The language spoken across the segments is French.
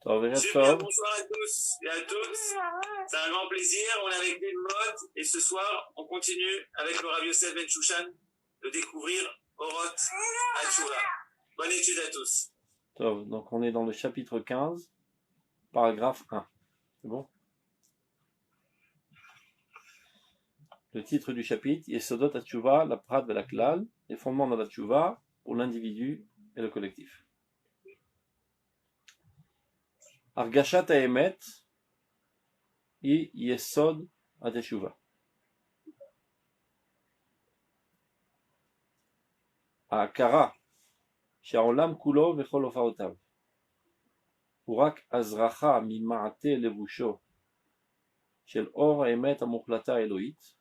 Super, bonsoir à tous et à toutes. C'est un grand plaisir. On est avec Lilmod et ce soir, on continue avec le Rav Yosef Ben Shushan de découvrir Oroth Hatshuva. Bonne étude à tous. Donc on est dans le chapitre 15, paragraphe 1. C'est bon? Le titre du chapitre, Yesodot Hatshuva, la Prat la Klal, les fondements de la Tshuva pour l'individu et le collectif. Argashat Haemet et Yesod Hateshuva. ההכרה שהעולם כולו וכל הופעותיו הוא רק הזרחה ממעטה לבושו של אור האמת המוחלטה האלוהית,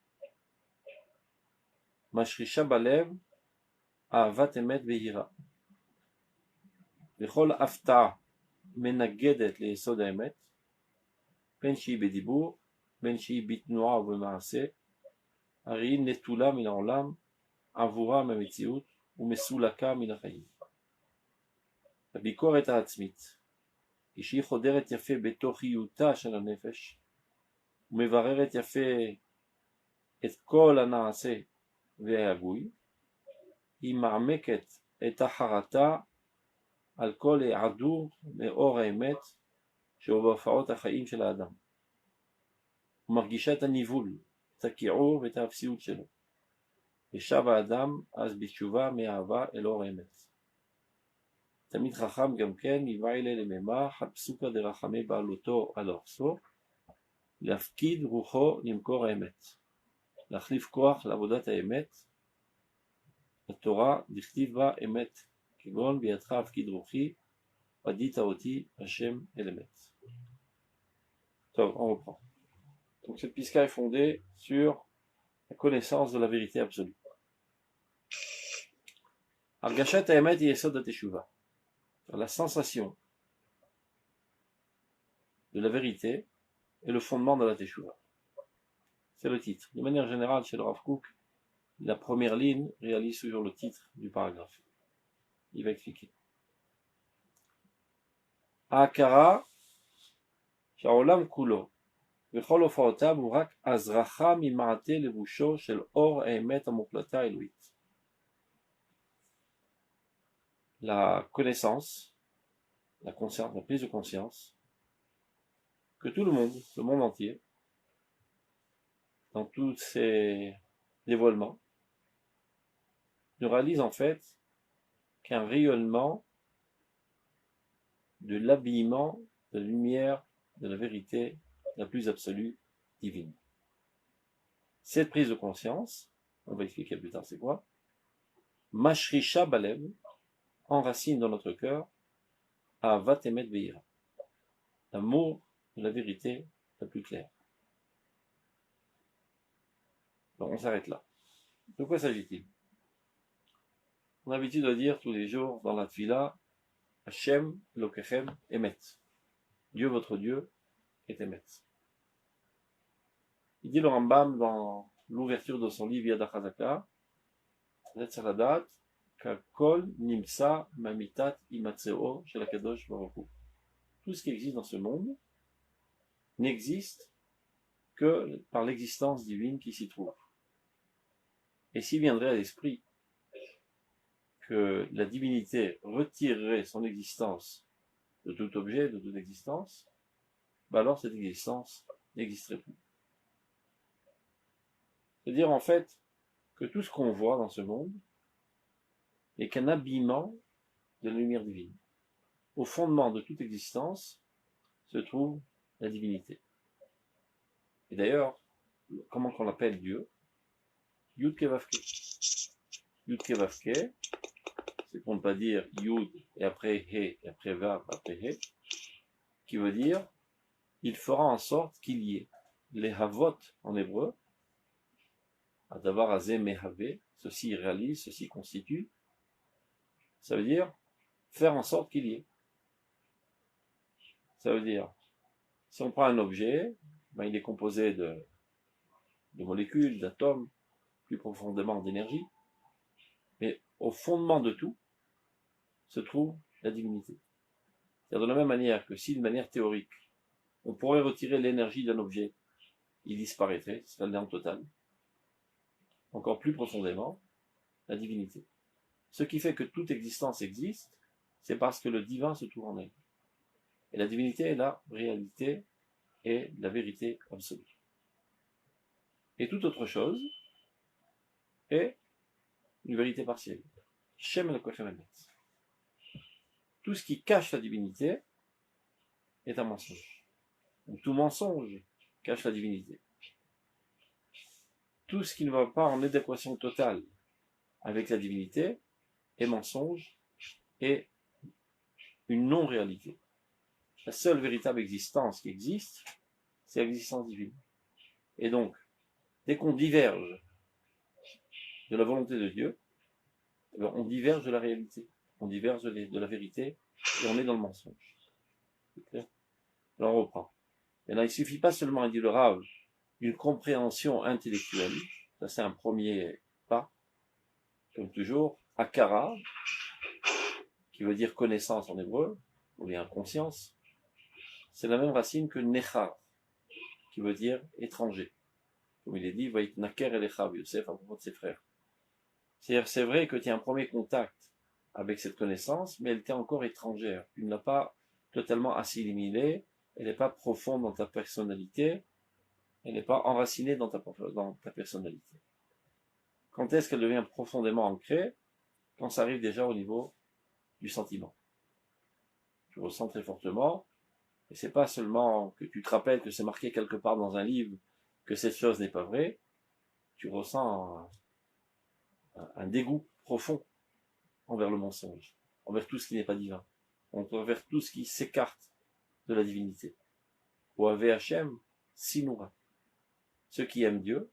משרישה בלב אהבת אמת ויראה, וכל הפתעה מנגדת ליסוד האמת, בין שהיא בדיבור, בין שהיא בתנועה ובמעשה, הרי היא נטולה מן העולם, עבורה מהמציאות ומסולקה מן החיים. הביקורת העצמית, כשהיא חודרת יפה בתוכיותה של הנפש, ומבררת יפה את כל הנעשה וההגוי, היא מעמקת את החרטה על כל היעדור מאור האמת שהוא בהופעות החיים של האדם, ומרגישה את הניבול, את הכיעור ואת האפסיות שלו, ושב האדם אז בתשובה מאהבה אל אור האמת. תמיד חכם גם כן מבעילה לממה חפסוקה דרחמי בעלותו על ארסו, להפקיד רוחו למקור האמת, להחליף כוח לעבודת האמת, התורה דכתיב בה אמת, כגון בידך הפקיד רוחי, פדית אותי השם אל אמת. On reprend. Donc cette piska est fondée sur la connaissance de la vérité absolue. Argashat Haemet Yesod Hateshuva. La sensation de la vérité est le fondement de la Teshuva. C'est le titre. De manière générale, chez le Rav Kook, la première ligne réalise toujours le titre du paragraphe. Il va expliquer. Akara Sha'olam Kulo V'chol Hofaotav hu rak azracha mima'ate levusho shel or ha'emet hamuklata elohit. La connaissance, la prise de conscience, que tout le monde entier, dans tous ses dévoilements, ne réalise en fait qu'un rayonnement de l'habillement de la lumière de la vérité la plus absolue divine. Cette prise de conscience, on va expliquer plus tard c'est quoi, Mashrisha Balev, enracine dans notre cœur Ahavat Emet Veira, l'amour de la vérité la plus claire. Donc on s'arrête là. De quoi s'agit-il? On a l'habitude de dire tous les jours dans la Tfila, Hashem Lokechem Emet. Dieu votre Dieu est Emet. Il dit le Rambam dans l'ouverture de son livre Yad HaChazaka, Netzaladat, Kakol Nimsa Mamitat Imatseo Shel HaKadosh Baruch Hu. Tout ce qui existe dans ce monde n'existe que par l'existence divine qui s'y trouve. Et s'il viendrait à l'esprit que la divinité retirerait son existence de tout objet, de toute existence, alors cette existence n'existerait plus. C'est-à-dire en fait que tout ce qu'on voit dans ce monde n'est qu'un habillement de la lumière divine. Au fondement de toute existence se trouve la divinité. Et d'ailleurs, comment qu'on l'appelle Dieu? Yud Kevavke. Yud Kevavke, c'est pour ne pas dire Yud et après He et après Vav après He, qui veut dire il fera en sorte qu'il y ait les Havot en hébreu, Adavar Azeh Mehave, ceci réalise, ceci constitue, ça veut dire faire en sorte qu'il y ait. Ça veut dire, si on prend un objet, il est composé de molécules, d'atomes, plus profondément d'énergie, mais au fondement de tout se trouve la divinité. C'est-à-dire de la même manière que si, de manière théorique, on pourrait retirer l'énergie d'un objet, il disparaîtrait, ce serait le néant total. Encore plus profondément, la divinité. Ce qui fait que toute existence existe, c'est parce que le divin se trouve en elle. Et la divinité est la réalité et la vérité absolue. Et toute autre chose est une vérité partielle. Shem el Kochem Emet. Tout ce qui cache la divinité est un mensonge. Donc tout mensonge cache la divinité. Tout ce qui ne va pas en adéquation totale avec la divinité est mensonge et une non-réalité. La seule véritable existence qui existe, c'est l'existence divine. Et donc, dès qu'on diverge de la volonté de Dieu, on diverge de la réalité, on diverge de la vérité, et on est dans le mensonge. C'est clair ? Alors on reprend. Et là, il ne suffit pas seulement, il dit le Rav, d'une compréhension intellectuelle, ça c'est un premier pas, comme toujours, akara, qui veut dire connaissance en hébreu, ou bien conscience, c'est la même racine que nechar, qui veut dire étranger. Comme il est dit, Vayit naker elechav Yosef à propos de ses frères. C'est-à-dire, c'est vrai que tu as un premier contact avec cette connaissance, mais elle t'est encore étrangère. Tu ne l'as pas totalement assimilée, elle n'est pas profonde dans ta personnalité, elle n'est pas enracinée dans ta personnalité. Quand est-ce qu'elle devient profondément ancrée? Quand ça arrive déjà au niveau du sentiment. Tu ressens très fortement, et c'est pas seulement que tu te rappelles que c'est marqué quelque part dans un livre que cette chose n'est pas vraie, tu ressens un dégoût profond envers le mensonge, envers tout ce qui n'est pas divin, envers tout ce qui s'écarte de la divinité. Ou Ave Hashem, Sinura. Ceux qui aiment Dieu,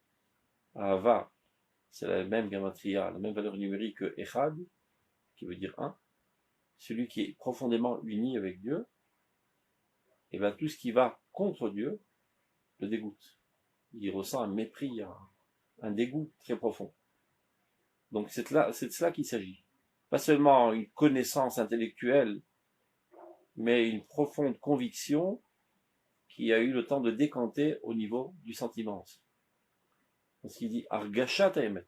Ava, c'est la même gamatria, la même valeur numérique que Echad, qui veut dire un. Celui qui est profondément uni avec Dieu, et bien tout ce qui va contre Dieu le dégoûte. Il ressent un mépris, un dégoût très profond. Donc c'est de cela qu'il s'agit. Pas seulement une connaissance intellectuelle, mais une profonde conviction qui a eu le temps de décanter au niveau du sentiment. Parce qu'il dit Argashat Emet.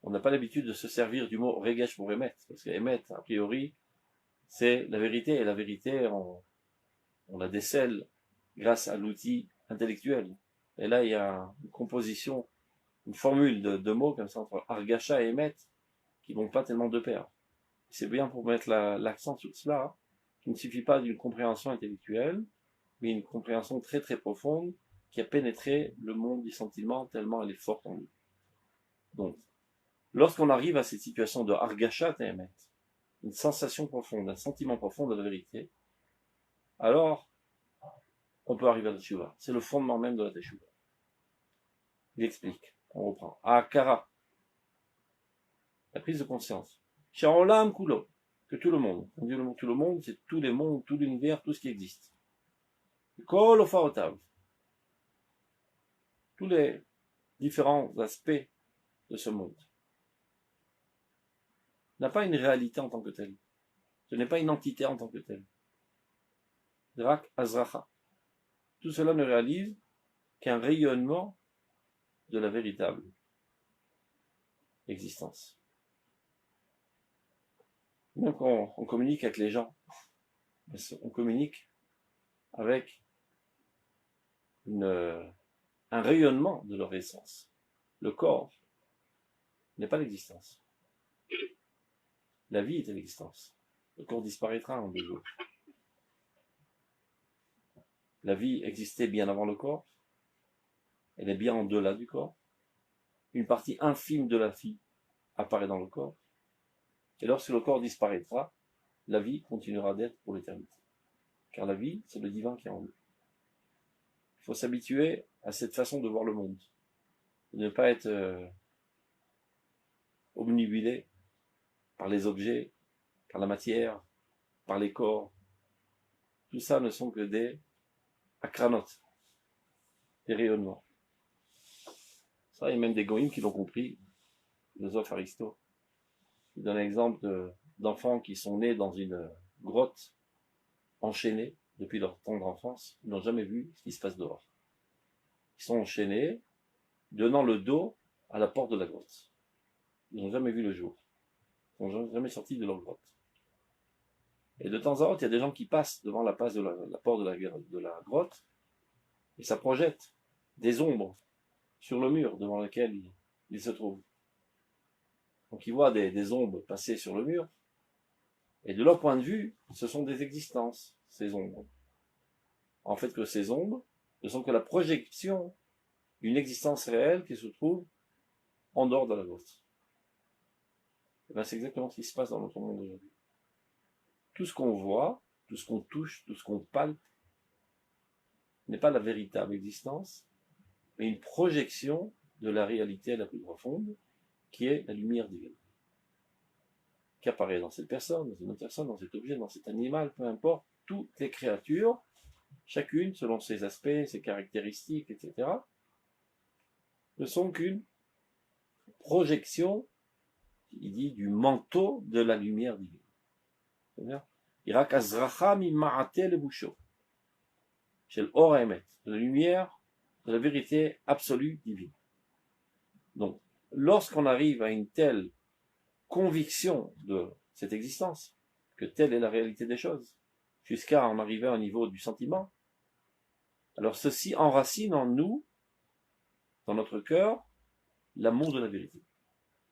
On n'a pas l'habitude de se servir du mot Regesh pour Emet, parce que Emet, a priori, c'est la vérité, et la vérité, on la décèle grâce à l'outil intellectuel. Et là, il y a une composition, une formule de mots comme ça entre Argasha et Emet qui vont pas tellement de pair. C'est bien pour mettre l'accent sur cela, hein, qu'il ne suffit pas d'une compréhension intellectuelle, mais une compréhension très très profonde qui a pénétré le monde du sentiment tellement elle est forte en nous. Donc, lorsqu'on arrive à cette situation de Argasha et Emet, une sensation profonde, un sentiment profond de la vérité, alors on peut arriver à la teshuva. C'est le fondement même de la teshuva. Il explique, on reprend. Akara, la prise de conscience. Shaolam kulo, que tout le monde. On dit tout le monde, c'est tous les mondes, tout l'univers, tout ce qui existe. Kol ofaotav, tous les différents aspects de ce monde, n'a pas une réalité en tant que telle. Ce n'est pas une entité en tant que telle. Drak azracha. Tout cela ne réalise qu'un rayonnement de la véritable existence. Donc on communique avec les gens, on communique avec un rayonnement de leur essence. Le corps n'est pas l'existence. La vie est l'existence. Le corps disparaîtra en 2 jours. La vie existait bien avant le corps. Elle est bien en delà du corps. Une partie infime de la vie apparaît dans le corps. Et lorsque le corps disparaîtra, la vie continuera d'être pour l'éternité. Car la vie, c'est le divin qui est en nous. Il faut s'habituer à cette façon de voir le monde. De ne pas être obnubilé par les objets, par la matière, par les corps. Tout ça ne sont que des akranotes, des rayonnements. Ça, il y a même des goïms qui l'ont compris. Le philosophe Aristote, il donne un exemple d'enfants qui sont nés dans une grotte enchaînés depuis leur tendre enfance, ils n'ont jamais vu ce qui se passe dehors. Ils sont enchaînés, donnant le dos à la porte de la grotte. Ils n'ont jamais vu le jour. Ils n'ont jamais sorti de leur grotte. Et de temps en temps, il y a des gens qui passent devant la porte de la grotte, et ça projette des ombres sur le mur devant lequel ils se trouvent. Donc ils voient des ombres passer sur le mur, et de leur point de vue, ce sont des existences, ces ombres. En fait, que ces ombres ne sont que la projection d'une existence réelle qui se trouve en dehors de la grotte. Et bien, c'est exactement ce qui se passe dans notre monde aujourd'hui. Tout ce qu'on voit, tout ce qu'on touche, tout ce qu'on palpe, n'est pas la véritable existence, mais une projection de la réalité la plus profonde, qui est la lumière divine, qui apparaît dans cette personne, dans une autre personne, dans cet objet, dans cet animal, peu importe, toutes les créatures, chacune selon ses aspects, ses caractéristiques, etc., ne sont qu'une projection, il dit, du manteau de la lumière divine. C'est-à-dire, Irak azracha mi ma'ate le bouchot, chez l'or emet, de la lumière, de la vérité absolue divine. Donc, lorsqu'on arrive à une telle conviction de cette existence, que telle est la réalité des choses, jusqu'à en arriver au niveau du sentiment, alors ceci enracine en nous, dans notre cœur, l'amour de la vérité.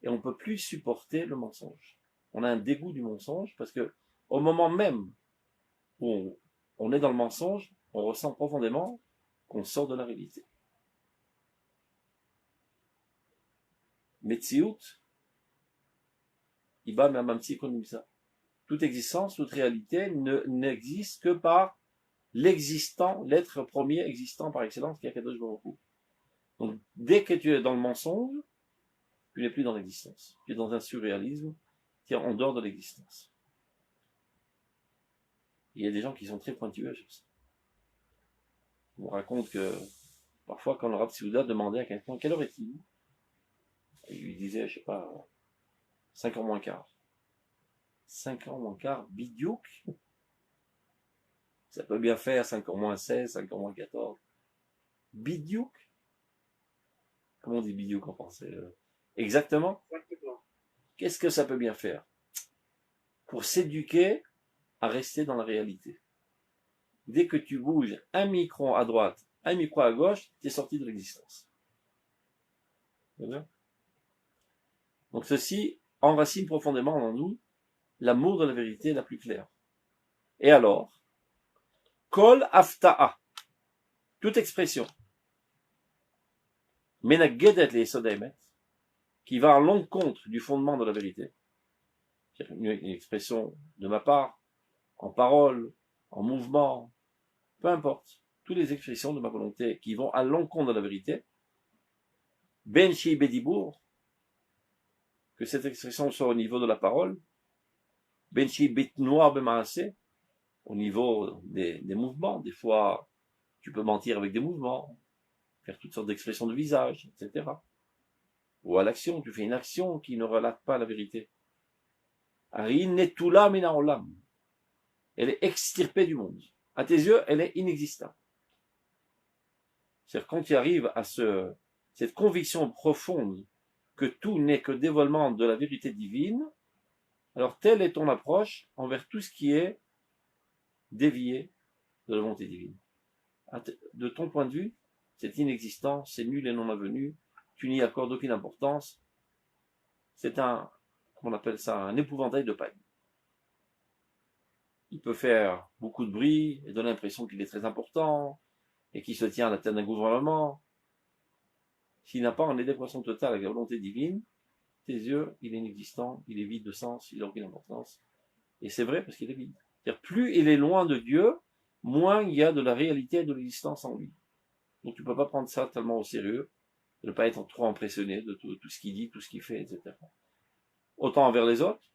Et on ne peut plus supporter le mensonge. On a un dégoût du mensonge parce que au moment même où on est dans le mensonge, on ressent profondément qu'on sort de la réalité. Metsiout, Iba Mamamsi Konumsa. Toute existence, toute réalité n'existe que par l'existant, l'être premier existant par excellence qui est Kadosh Baruch Hu. Donc, dès que tu es dans le mensonge, tu n'es plus dans l'existence. Tu es dans un surréalisme qui est en dehors de l'existence. Il y a des gens qui sont très pointueux sur ça. On raconte que parfois quand le Rav Tzouda demandait à quelqu'un quelle heure est-il, il lui disait, je sais pas, 5h moins quart. 5h moins quart, bidiouk. Ça peut bien faire 5h moins 16, 5h moins 14. Bidiouk. Comment on dit bidiouk en français? Exactement. Qu'est-ce que ça peut bien faire? Pour s'éduquer à rester dans la réalité. Dès que tu bouges un micron à droite, un micron à gauche, tu es sorti de l'existence. Donc ceci enracine profondément en nous l'amour de la vérité la plus claire. Et alors, kol afta'a, toute expression, menagedet le yesod haemet, qui va à l'encontre du fondement de la vérité, une expression de ma part, en parole, en mouvement, peu importe, toutes les expressions de ma volonté qui vont à l'encontre de la vérité, ben shi bedibour, que cette expression soit au niveau de la parole, ben shi bitnoa bemaase, au niveau des mouvements, des fois tu peux mentir avec des mouvements, faire toutes sortes d'expressions de visage, etc. Ou à l'action, tu fais une action qui ne relate pas la vérité. Ari netula mina olam. Elle est extirpée du monde. À tes yeux, elle est inexistante. C'est-à-dire quand tu arrives à cette conviction profonde que tout n'est que dévoilement de la vérité divine, alors telle est ton approche envers tout ce qui est dévié de la volonté divine. De ton point de vue, c'est inexistant, c'est nul et non avenu, tu n'y accordes aucune importance. C'est comment on appelle ça, un épouvantail de paille. Il peut faire beaucoup de bruit et donner l'impression qu'il est très important et qu'il se tient à la tête d'un gouvernement. S'il n'a pas en adéquation totale avec la volonté divine, tes yeux, il est inexistant, il est vide de sens, il n'a aucune importance. Et c'est vrai parce qu'il est vide. C'est-à-dire, plus il est loin de Dieu, moins il y a de la réalité et de l'existence en lui. Donc tu ne peux pas prendre ça tellement au sérieux, de ne pas être trop impressionné de tout ce qu'il dit, tout ce qu'il fait, etc. Autant envers les autres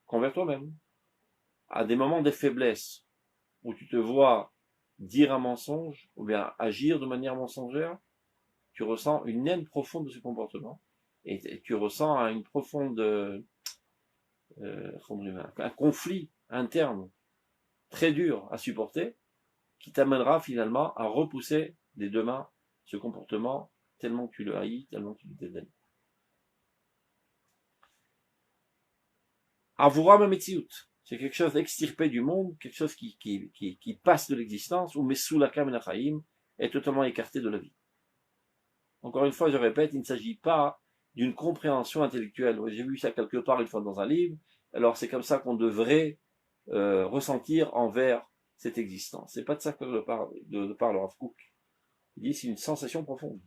qu'envers toi-même. À des moments de faiblesse, où tu te vois dire un mensonge, ou bien agir de manière mensongère, tu ressens une haine profonde de ce comportement, et tu ressens une profonde, un conflit interne très dur à supporter, qui t'amènera finalement à repousser des deux mains ce comportement tellement que tu le haïs, tellement que tu le dédaignes. Avura Mametziut, c'est quelque chose d'extirpé du monde, quelque chose qui passe de l'existence, ou Mesulaka Menachaim est totalement écarté de la vie. Encore une fois, je répète, il ne s'agit pas d'une compréhension intellectuelle. J'ai vu ça quelque part une fois dans un livre, alors c'est comme ça qu'on devrait ressentir envers cette existence. C'est pas de ça que parle Rav Kook. Il dit c'est une sensation profonde.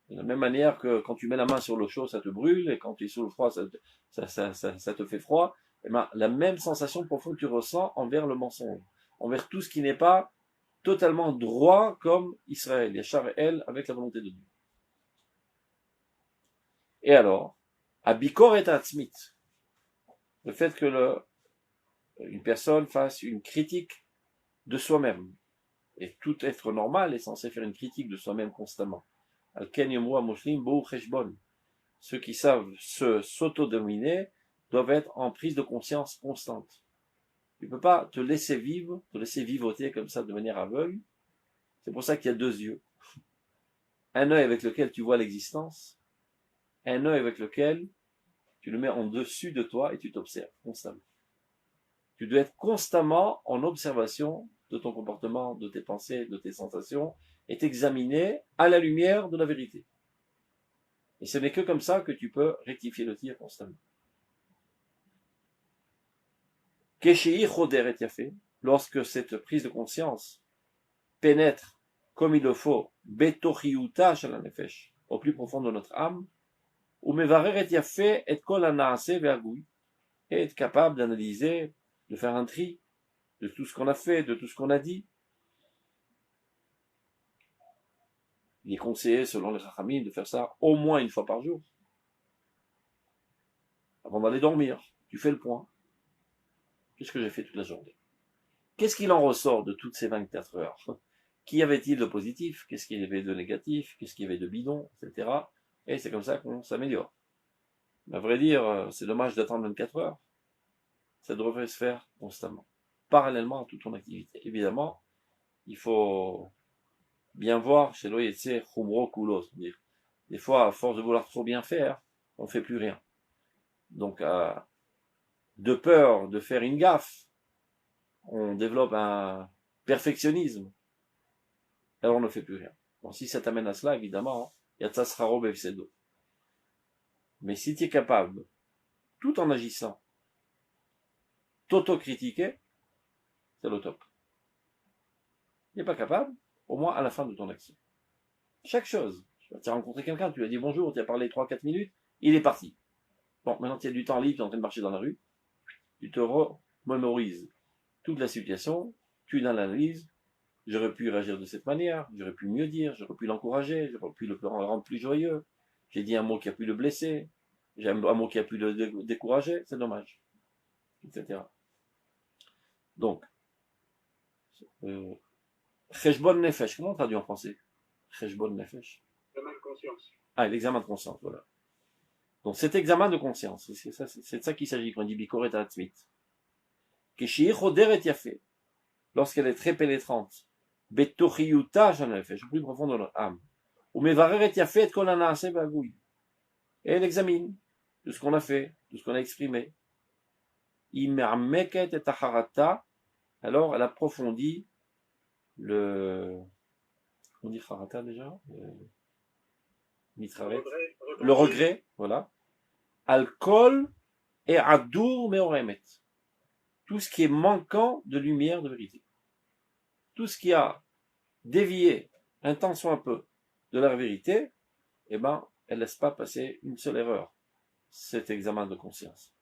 De la même manière que quand tu mets la main sur l'eau chaude, ça te brûle, et quand tu es sous le froid, ça te fait froid. Et ben, la même sensation profonde que tu ressens envers le mensonge, envers tout ce qui n'est pas totalement droit comme Israël, Yachar et El, avec la volonté de Dieu. Et alors, Abikor et Atzmit, le fait que une personne fasse une critique de soi-même, et tout être normal est censé faire une critique de soi-même constamment. Ceux qui savent s'autodominer doivent être en prise de conscience constante. Tu ne peux pas te laisser vivre, te laisser vivoter comme ça de manière aveugle. C'est pour ça qu'il y a deux yeux. Un œil avec lequel tu vois l'existence, un œil avec lequel tu le mets en dessus de toi et tu t'observes constamment. Tu dois être constamment en observation de ton comportement, de tes pensées, de tes sensations, et t'examiner à la lumière de la vérité. Et ce n'est que comme ça que tu peux rectifier le tir constamment. Lorsque cette prise de conscience pénètre comme il le faut, au plus profond de notre âme, et être capable d'analyser, de faire un tri de tout ce qu'on a fait, de tout ce qu'on a dit. Il est conseillé, selon les Chachamim, de faire ça au moins une fois par jour. Avant d'aller dormir, tu fais le point. Qu'est-ce que j'ai fait toute la journée? Qu'est-ce qu'il en ressort de toutes ces 24 heures? Qu'y avait-il de positif? Qu'est-ce qu'il y avait de négatif? Qu'est-ce qu'il y avait de bidon? Etc. Et c'est comme ça qu'on s'améliore. Mais à vrai dire, c'est dommage d'attendre 24 heures. Ça devrait se faire constamment, parallèlement à toute ton activité. Évidemment, il faut bien voir chez l'Oyetse Khumro Kulo, c'est-à-dire, des fois, à force de vouloir trop bien faire, on ne fait plus rien. Donc, de peur de faire une gaffe, on développe un perfectionnisme, alors on ne fait plus rien. Bon, si ça t'amène à cela, évidemment, Yatsa Sraro Befsedo. Mais si tu es capable, tout en agissant, t'auto-critiquer, c'est le top. Tu n'es pas capable, au moins à la fin de ton action. Chaque chose. Tu as rencontré quelqu'un, tu lui as dit bonjour, tu as parlé 3-4 minutes, il est parti. Bon, maintenant tu as du temps libre, tu es en train de marcher dans la rue, tu te remémorises toute la situation, tu l'analyses, j'aurais pu réagir de cette manière, j'aurais pu mieux dire, j'aurais pu l'encourager, j'aurais pu le rendre plus joyeux, j'ai dit un mot qui a pu le blesser, j'ai un mot qui a pu le décourager, c'est dommage, etc. Donc, Cheshbon Nefesh, comment on traduit en français? Cheshbon Nefesh. L'examen de conscience. Ah, l'examen de conscience, voilà. Donc cet examen de conscience, c'est de ça qu'il s'agit quand on dit Bikoret Atzmit. Keshir Choderet Yafé, lorsqu'elle est très pénétrante, Betochiyuta Shanefesh, au plus profond de notre âme, ou Mevareret Yafé et Kolanase Bagouy. Et elle examine tout ce qu'on a fait, tout ce qu'on a exprimé. Imermeket et Tacharata, alors elle approfondit on dit Harata déjà? Le regret, voilà. Alcool et Adour Meoremet. Tout ce qui est manquant de lumière, de vérité. Tout ce qui a dévié un tant soit un peu de la vérité, eh ben, elle laisse pas passer une seule erreur. Cet examen de conscience.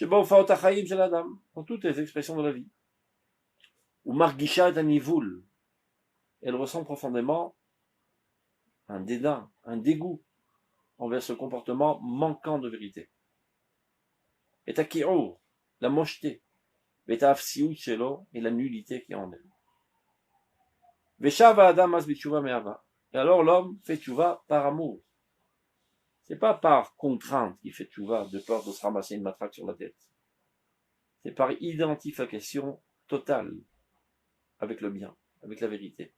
Dans toutes les expressions de la vie. Ou Margisha Danivoul. Elle ressent profondément un dédain, un dégoût envers ce comportement manquant de vérité. Et à Ki'ur, la mocheté, et à Afsiut Shelo, et la nullité qui est en elle. Veshava Adam as b'tshuva me'ava. Et alors l'homme fait tchouva par amour. C'est pas par contrainte qu'il fait tchouva, de peur de se ramasser une matraque sur la tête. c'est par identification totale avec le bien, avec la vérité.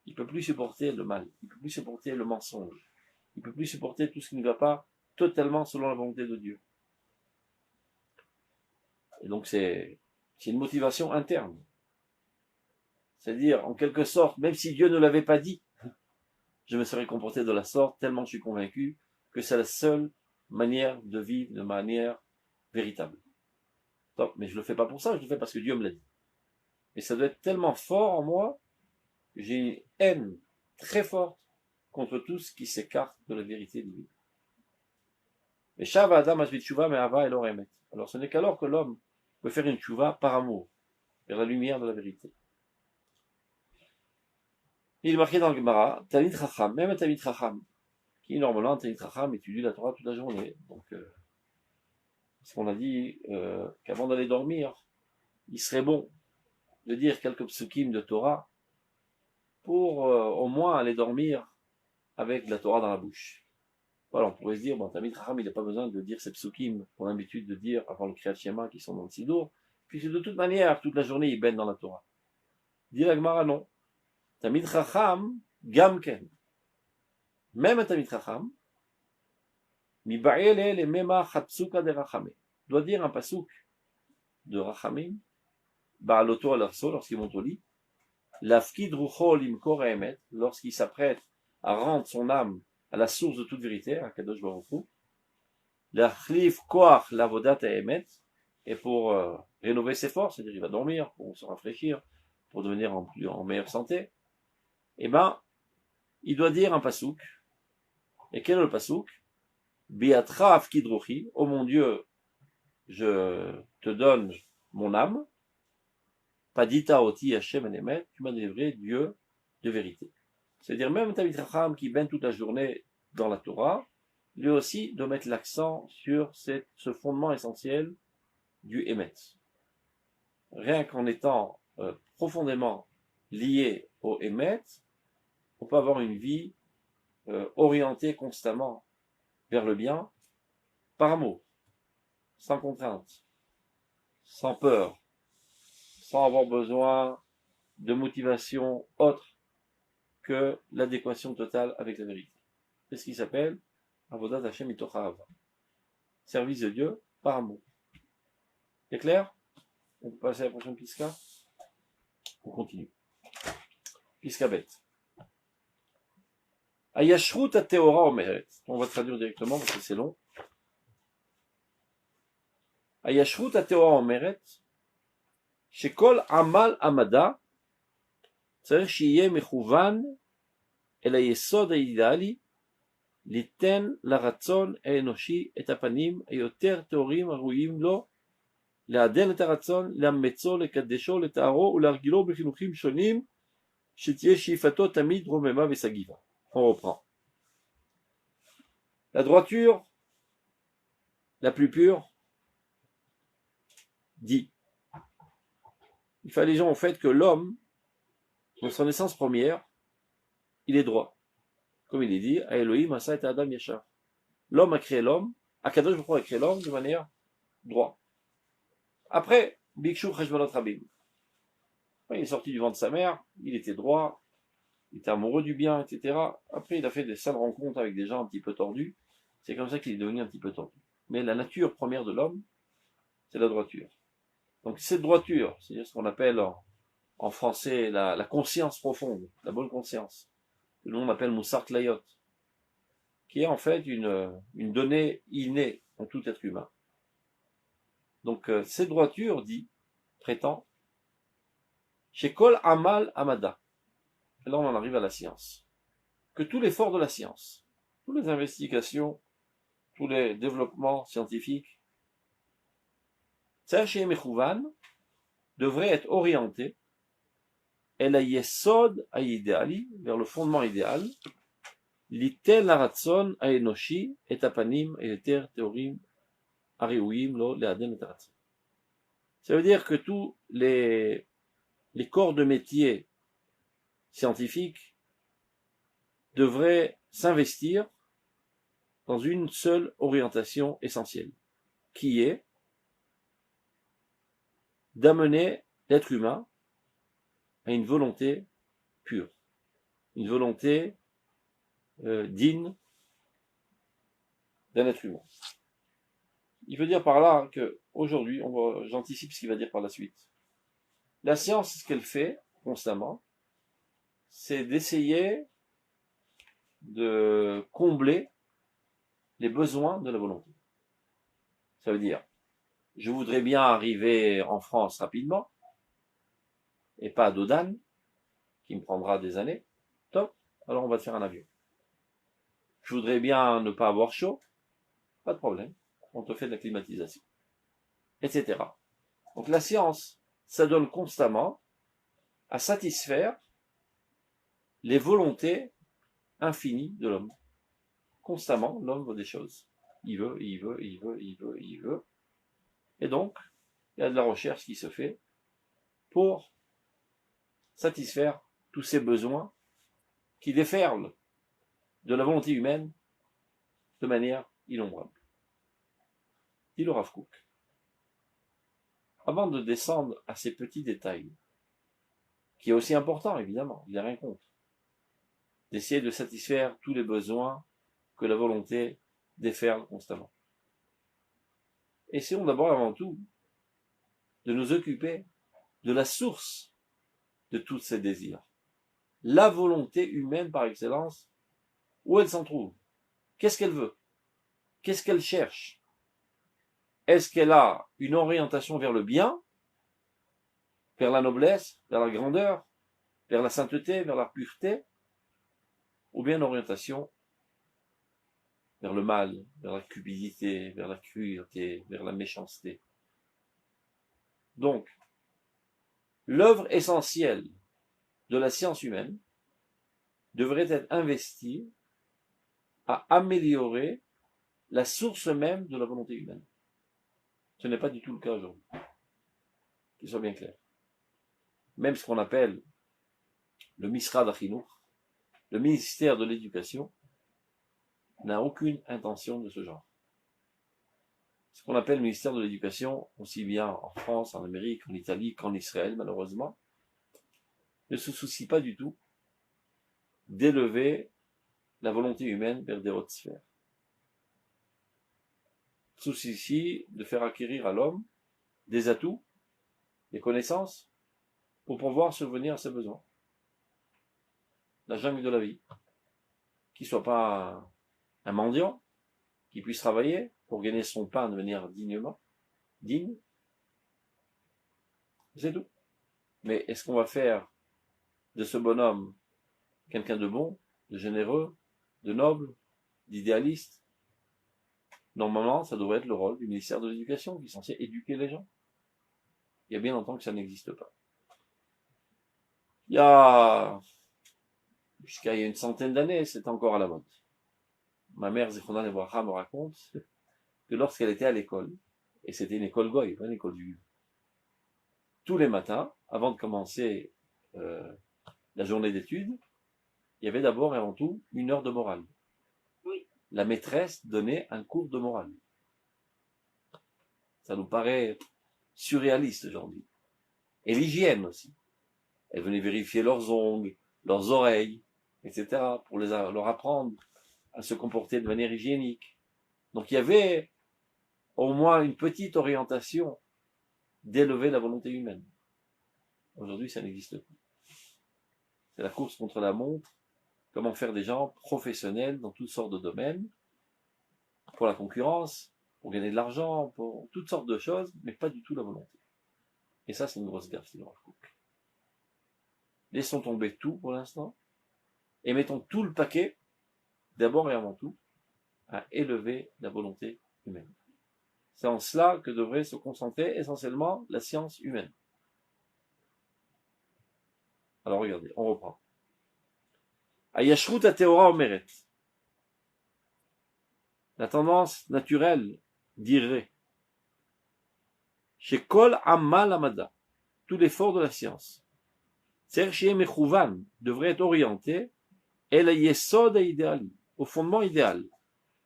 Il ne peut plus supporter le mal, il ne peut plus supporter le mensonge, il ne peut plus supporter tout ce qui ne va pas totalement selon la volonté de Dieu. Et donc c'est une motivation interne. C'est-à-dire, en quelque sorte, même si Dieu ne l'avait pas dit, je me serais comporté de la sorte, tellement je suis convaincu que c'est la seule manière de vivre de manière véritable. Donc, mais je le fais pas pour ça, je le fais parce que Dieu me l'a dit. Et ça doit être tellement fort en moi que j'ai une haine très forte contre tout ce qui s'écarte de la vérité divine. Mais Shava Adam Ashvit Tshuva Me'ava Elor Emet. Alors ce n'est qu'alors que l'homme peut faire une Tshuva par amour, vers la lumière de la vérité. Il est marqué dans le Gemara, Talmid Chacham, même un Talmid Chacham, qui normalement, un Talmid Chacham étudie la Torah toute la journée. Donc, parce qu'on a dit qu'avant d'aller dormir, il serait bon de dire quelques psukim de Torah pour au moins aller dormir avec de la Torah dans la bouche. Voilà, on pourrait se dire, bon, Talmid Chacham, il n'a pas besoin de dire ces psukim qu'on a l'habitude de dire avant le Kriyat Shema qui sont dans le Sidour, puisque de toute manière, toute la journée, il baigne dans la Torah. Dit la Gemara, non. Talmid Chacham, Gamken. Même un Talmid Chacham, Miba'ele le mema chatsuka de Rachamé. Doit dire un pasouk de Rachamim, Ba'aloto al-arso, lorsqu'il monte au lit, Lafkid rucho limkor emet, lorsqu'il s'apprête à rendre son âme à la source de toute vérité, à Kadosh Baruch Hu, Lachlif koach lavodat emet, et pour rénover ses forces, c'est-à-dire il va dormir, pour se rafraîchir, pour devenir en meilleure santé, eh ben, il doit dire un pasouk. Et quel est le pasouk? Biatra afkid ruchi, oh mon Dieu, je te donne mon âme, Padita oti Hashem enemet, tu m'as délivré Dieu de vérité. C'est-à-dire même Talmid Chacham qui baigne toute la journée dans la Torah, lui aussi doit mettre l'accent sur ce fondement essentiel du Emet. Rien qu'en étant profondément lié au Emet, on peut avoir une vie orientée constamment vers le bien, par amour, sans contrainte, sans peur, sans avoir besoin de motivation autre que l'adéquation totale avec la vérité. C'est ce qui s'appelle Avodat Hashem mitoch ahava. Service de Dieu par amour. C'est clair? On peut passer à la prochaine Piska? On continue. Piska bête. Ayashrut ha-teora omeret. On va traduire directement parce que c'est long. Ayashrut ha-teora omeret. Shekol amal amada. צריך שיהיה מכוון אל היסוד האידיאלי, ליתן לרצון האנושי את הפנים היותר טהורים הראויים לו, לעדן את הרצון, לאמצו, לקדשו, לתארו ולהרגילו בחינוכים שונים, שתהיה שאיפתו תמיד רוממה וסגיבה. On reprend. La droiture la plus pure dit, il fait allusion au fait que l'homme, dans son essence première, il est droit. Comme il est dit, à Elohim, Asa et Adam Yashar. L'homme a créé l'homme, Akadosh Baruch Hu a créé l'homme de manière droite. Après, Bikshu Cheshbonot Rabim. Il est sorti du ventre de sa mère, il était droit, il était amoureux du bien, etc. Après, il a fait des sales rencontres avec des gens un petit peu tordus. C'est comme ça qu'il est devenu un petit peu tordu. Mais la nature première de l'homme, c'est la droiture. Donc cette droiture, c'est-à-dire ce qu'on appelle en français la conscience profonde, la bonne conscience, que l'on appelle Moussar Klayot, qui est en fait une donnée innée en tout être humain. Donc cette droiture prétend, Shekol Amal Amada, et là on en arrive à la science, que tout l'effort de la science, toutes les investigations, tous les développements scientifiques, Tzach Mechouvan, devrait être orienté El hayesod haidéali, vers le fondement idéal, litel haratzon haenoshi et apanim et eter teorim ariouim lo leaden et haratzon. Ça veut dire que tous les corps de métier scientifiques devraient s'investir dans une seule orientation essentielle, qui est d'amener l'être humain à une volonté pure, une volonté digne d'un être humain. Il veut dire par là que aujourd'hui, j'anticipe ce qu'il va dire par la suite. La science, ce qu'elle fait constamment, c'est d'essayer de combler les besoins de la volonté. Ça veut dire, je voudrais bien arriver en France rapidement, et pas à Dodane, qui me prendra des années. Top, alors on va te faire un avion. Je voudrais bien ne pas avoir chaud, pas de problème, on te fait de la climatisation, etc. Donc la science, ça donne constamment à satisfaire les volontés infinies de l'homme. Constamment, l'homme veut des choses. Il veut. Et donc, il y a de la recherche qui se fait pour satisfaire tous ces besoins qui déferlent de la volonté humaine de manière innombrable. Dit le Rav Kook. Avant de descendre à ces petits détails, qui est aussi important évidemment, il n'y a rien contre, d'essayer de satisfaire tous les besoins que la volonté déferle constamment. Essayons d'abord avant tout de nous occuper de la source de tous ces désirs. La volonté humaine par excellence, où elle s'en trouve? Qu'est-ce qu'elle veut? Qu'est-ce qu'elle cherche? Est-ce qu'elle a une orientation vers le bien, vers la noblesse, vers la grandeur, vers la sainteté, vers la pureté, ou bien une orientation vers le mal, vers la cupidité, vers la cruauté, vers la méchanceté? Donc, l'œuvre essentielle de la science humaine devrait être investie à améliorer la source même de la volonté humaine. Ce n'est pas du tout le cas aujourd'hui. Qu'il soit bien clair. Même ce qu'on appelle le Misrad HaChinuch, le ministère de l'Éducation, n'a aucune intention de ce genre. Ce qu'on appelle le ministère de l'Éducation, aussi bien en France, en Amérique, en Italie qu'en Israël, malheureusement, ne se soucie pas du tout d'élever la volonté humaine vers des hautes sphères. Soucie de faire acquérir à l'homme des atouts, des connaissances, pour pouvoir subvenir à ses besoins. La jungle de la vie. Qu'il ne soit pas un mendiant, qui puisse travailler pour gagner son pain de manière digne. C'est tout. Mais est-ce qu'on va faire de ce bonhomme quelqu'un de bon, de généreux, de noble, d'idéaliste? Normalement, ça devrait être le rôle du ministère de l'Éducation, qui est censé éduquer les gens. Il y a bien longtemps que ça n'existe pas. Jusqu'à il y a une centaine d'années, c'était encore à la mode. Ma mère, Zichrouna Lebracha, me raconte que lorsqu'elle était à l'école, et c'était une école goy, pas une école juive, tous les matins, avant de commencer la journée d'études, il y avait d'abord et avant tout une heure de morale. Oui. La maîtresse donnait un cours de morale. Ça nous paraît surréaliste aujourd'hui. Et l'hygiène aussi. Elle venait vérifier leurs ongles, leurs oreilles, etc., pour leur apprendre à se comporter de manière hygiénique. Donc il y avait au moins une petite orientation d'élever la volonté humaine. Aujourd'hui, ça n'existe plus. C'est la course contre la montre, comment faire des gens professionnels dans toutes sortes de domaines, pour la concurrence, pour gagner de l'argent, pour toutes sortes de choses, mais pas du tout la volonté. Et ça, c'est une grosse gaffe, c'est le Rav Kook. Laissons tomber tout pour l'instant, et mettons tout le paquet, d'abord et avant tout, à élever la volonté humaine. C'est en cela que devrait se concentrer essentiellement la science humaine. Alors regardez, on reprend. Ayashrut Ateora Omeret. La tendance naturelle dirait chez Kol Amal Amada, tout l'effort de la science, Serchie Mechouvan devrait être orienté El Yesod Ideali, au fondement idéal.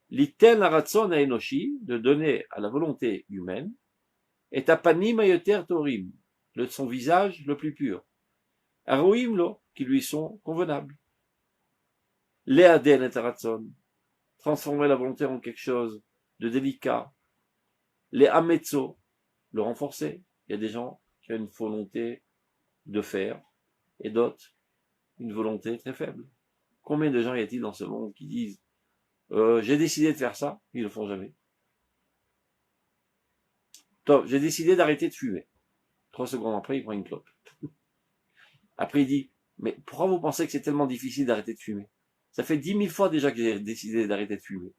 L'Iten Aratzon Enoshi, de donner à la volonté humaine et apanim ayoter torim, son visage le plus pur. Aroim lo, qui lui sont convenables. Leaden et aratson, transformer la volonté en quelque chose de délicat. Les ametzo, le renforcer. Il y a des gens qui ont une volonté de faire, et d'autres, une volonté très faible. Combien de gens y a-t-il dans ce monde qui disent j'ai décidé de faire ça, ils le font jamais. Top, j'ai décidé d'arrêter de fumer. 3 secondes après, il prend une clope. Après, il dit, mais pourquoi vous pensez que c'est tellement difficile d'arrêter de fumer? Ça fait 10 000 fois déjà que j'ai décidé d'arrêter de fumer.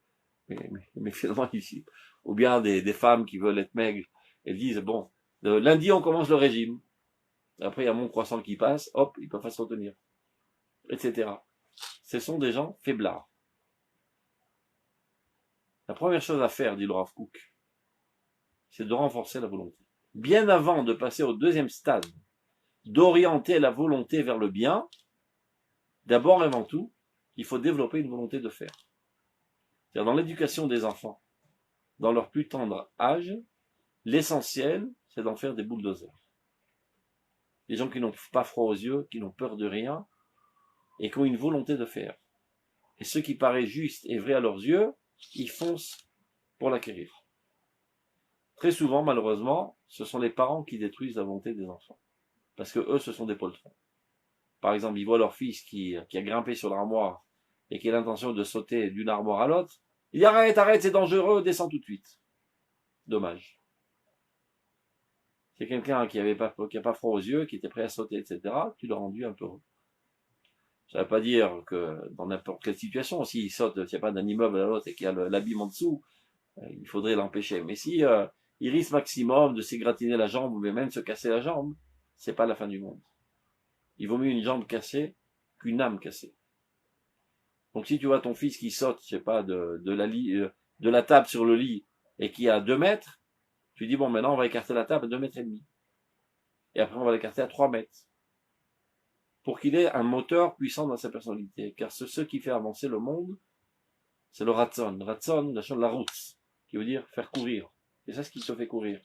Mais finalement, ici, ou bien des femmes qui veulent être maigres, elles disent, bon, lundi, on commence le régime. Après, il y a mon croissant qui passe, hop, ils peuvent pas se retenir. Etc. Ce sont des gens faiblards. La première chose à faire, dit le Rav Kook, c'est de renforcer la volonté. Bien avant de passer au deuxième stade, d'orienter la volonté vers le bien, d'abord et avant tout, il faut développer une volonté de faire. C'est-à-dire dans l'éducation des enfants, dans leur plus tendre âge, l'essentiel, c'est d'en faire des bulldozers. Des gens qui n'ont pas froid aux yeux, qui n'ont peur de rien, et qui ont une volonté de faire. Et ce qui paraît juste et vrai à leurs yeux, ils foncent pour l'acquérir. Très souvent, malheureusement, ce sont les parents qui détruisent la volonté des enfants. Parce que eux, ce sont des poltrons. Par exemple, ils voient leur fils qui a grimpé sur l'armoire et qui a l'intention de sauter d'une armoire à l'autre. Il dit arrête, c'est dangereux, descends tout de suite. Dommage. C'est quelqu'un qui a pas froid aux yeux, qui était prêt à sauter, etc. Tu l'as rendu un peu heureux. Ça ne veut pas dire que dans n'importe quelle situation, s'il saute, s'il n'y a pas d'un immeuble à l'autre et qu'il y a l'abîme en dessous, il faudrait l'empêcher. Mais si il risque maximum de s'égratiner la jambe ou même de se casser la jambe, c'est pas la fin du monde. Il vaut mieux une jambe cassée qu'une âme cassée. Donc si tu vois ton fils qui saute, je sais pas, de la table sur le lit et qui a 2 mètres, tu dis bon maintenant on va écarter la table à 2 mètres et demi. Et après on va l'écarter à 3 mètres. Pour qu'il ait un moteur puissant dans sa personnalité. Car ce qui fait avancer le monde, c'est le ratson. Ratson, la route, qui veut dire faire courir. C'est ça ce qui te fait courir.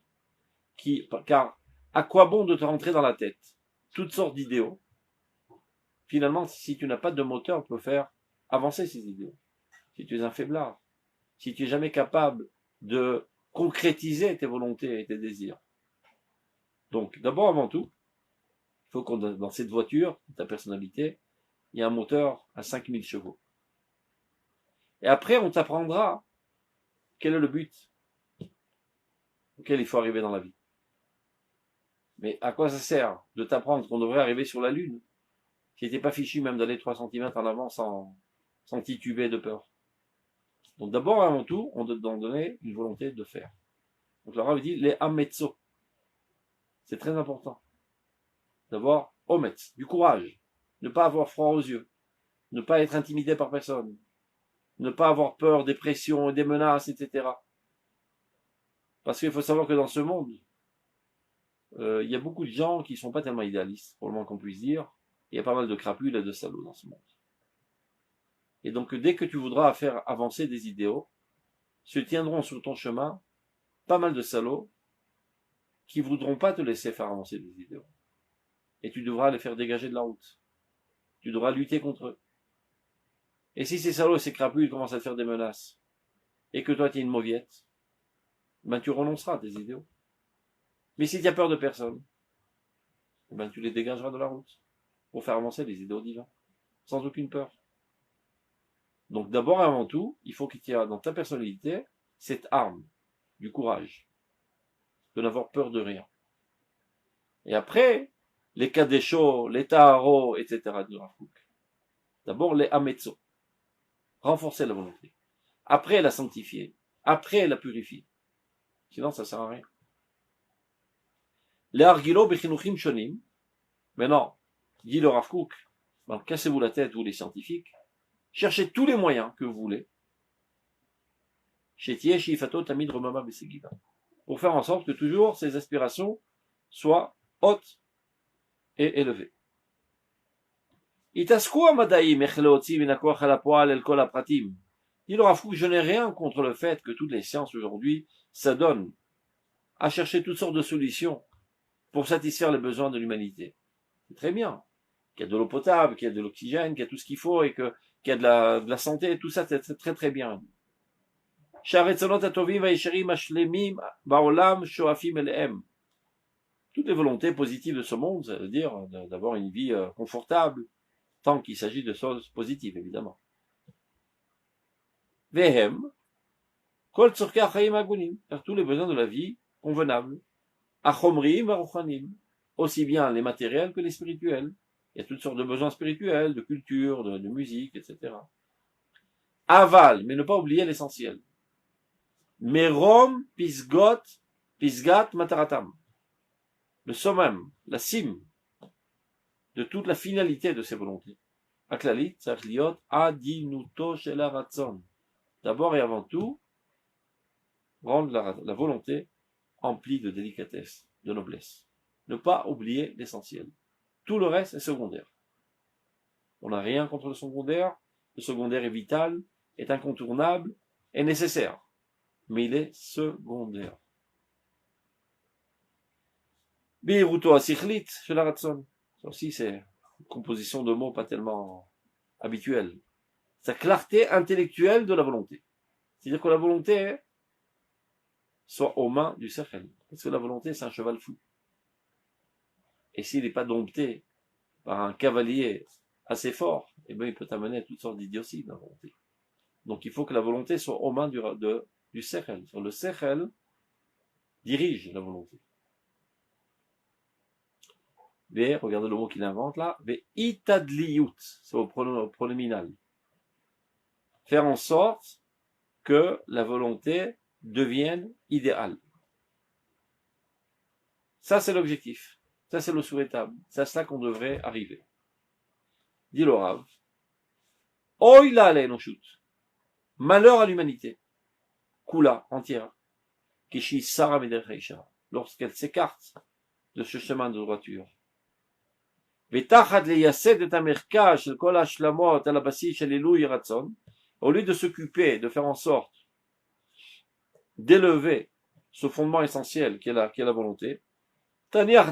Car à quoi bon de te rentrer dans la tête toutes sortes d'idéaux? Finalement, si tu n'as pas de moteur pour faire avancer ces idéaux, si tu es un faiblard, si tu es jamais capable de concrétiser tes volontés et tes désirs. Donc, d'abord, avant tout, il faut qu'on, dans cette voiture, ta personnalité, il y a un moteur à 5000 chevaux. Et après, on t'apprendra quel est le but auquel il faut arriver dans la vie. Mais à quoi ça sert de t'apprendre qu'on devrait arriver sur la Lune si t'es pas fichu même d'aller 3 cm en avant sans tituber de peur? Donc d'abord, avant tout, on doit donner une volonté de faire. Donc le Rav dit les ametzo. C'est très important d'avoir ometz, du courage, ne pas avoir froid aux yeux, ne pas être intimidé par personne, ne pas avoir peur des pressions et des menaces, etc. Parce qu'il faut savoir que dans ce monde, il y a beaucoup de gens qui sont pas tellement idéalistes, pour le moins qu'on puisse dire. Il y a pas mal de crapules et de salauds dans ce monde. Et donc, dès que tu voudras faire avancer des idéaux, se tiendront sur ton chemin pas mal de salauds qui voudront pas te laisser faire avancer des idéaux. Et tu devras les faire dégager de la route. Tu devras lutter contre eux. Et si ces salauds et ces crapules commencent à te faire des menaces, et que toi tu es une mauviette, ben tu renonceras à tes idéaux. Mais si tu as peur de personne, ben tu les dégageras de la route pour faire avancer les idéaux divins, sans aucune peur. Donc d'abord et avant tout, il faut qu'il y ait dans ta personnalité cette arme du courage, de n'avoir peur de rien. Et après, les kadeshos, les taharo, etc. du Rav Kook. D'abord les ametzo, renforcer la volonté. Après la sanctifier, après la purifier. Sinon ça sert à rien. Les argilo bechinuchim shonim. Maintenant, dit le Rav Kook, ben, cassez-vous la tête, vous les scientifiques, cherchez tous les moyens que vous voulez, pour faire en sorte que toujours ces aspirations soient hautes et élevées. Dit le Rav Kook, je n'ai rien contre le fait que toutes les sciences aujourd'hui s'adonnent à chercher toutes sortes de solutions pour satisfaire les besoins de l'humanité. C'est très bien. Qu'il y a de l'eau potable, qu'il y a de l'oxygène, qu'il y a tout ce qu'il faut et qu'il y a de la santé, tout ça, c'est très très bien. Toutes les volontés positives de ce monde, c'est-à-dire d'avoir une vie confortable, tant qu'il s'agit de choses positives, évidemment. Vehem, kol tzorkei hachayim hagunim, car tous les besoins de la vie convenables, achomrim varuchanim, aussi bien les matériels que les spirituels. Il y a toutes sortes de besoins spirituels, de culture, de musique, etc. Aval, mais ne pas oublier l'essentiel. Merom pisgat mataratam. Le summum, la cime de toute la finalité de ces volontés. Aklalit, tzarich adinuto shel haratzon. D'abord et avant tout, rendre la volonté emplie de délicatesse, de noblesse. Ne pas oublier l'essentiel. Tout le reste est secondaire. On n'a rien contre le secondaire. Le secondaire est vital, est incontournable, est nécessaire. Mais il est secondaire. Biruto asichlit shel haratzon. Ça aussi, c'est une composition de mots pas tellement habituelle. Sa clarté intellectuelle de la volonté. C'est-à-dire que la volonté soit aux mains du sechel. Parce que la volonté, c'est un cheval fou. Et s'il n'est pas dompté par un cavalier assez fort, eh bien, il peut amener à toutes sortes d'idioties dans la volonté. Donc, il faut que la volonté soit aux mains du sechel. Le sechel dirige la volonté. Mais, regardez le mot qu'il invente là, itadliyut, c'est au pronominal. Faire en sorte que la volonté devienne idéale. Ça, c'est l'objectif. Ça, c'est le souhaitable. C'est à cela qu'on devrait arriver. Dit le Rav. Oïla aleinoshut. Malheur à l'humanité. Kula, entière. Kishi sara medereisha. Lorsqu'elle s'écarte de ce chemin de droiture. Vetachad leyased et amerka shel kol hashlamot al abasi shel ilui ratzon. Au lieu de s'occuper, de faire en sorte d'élever ce fondement essentiel qui est la volonté, elle laisse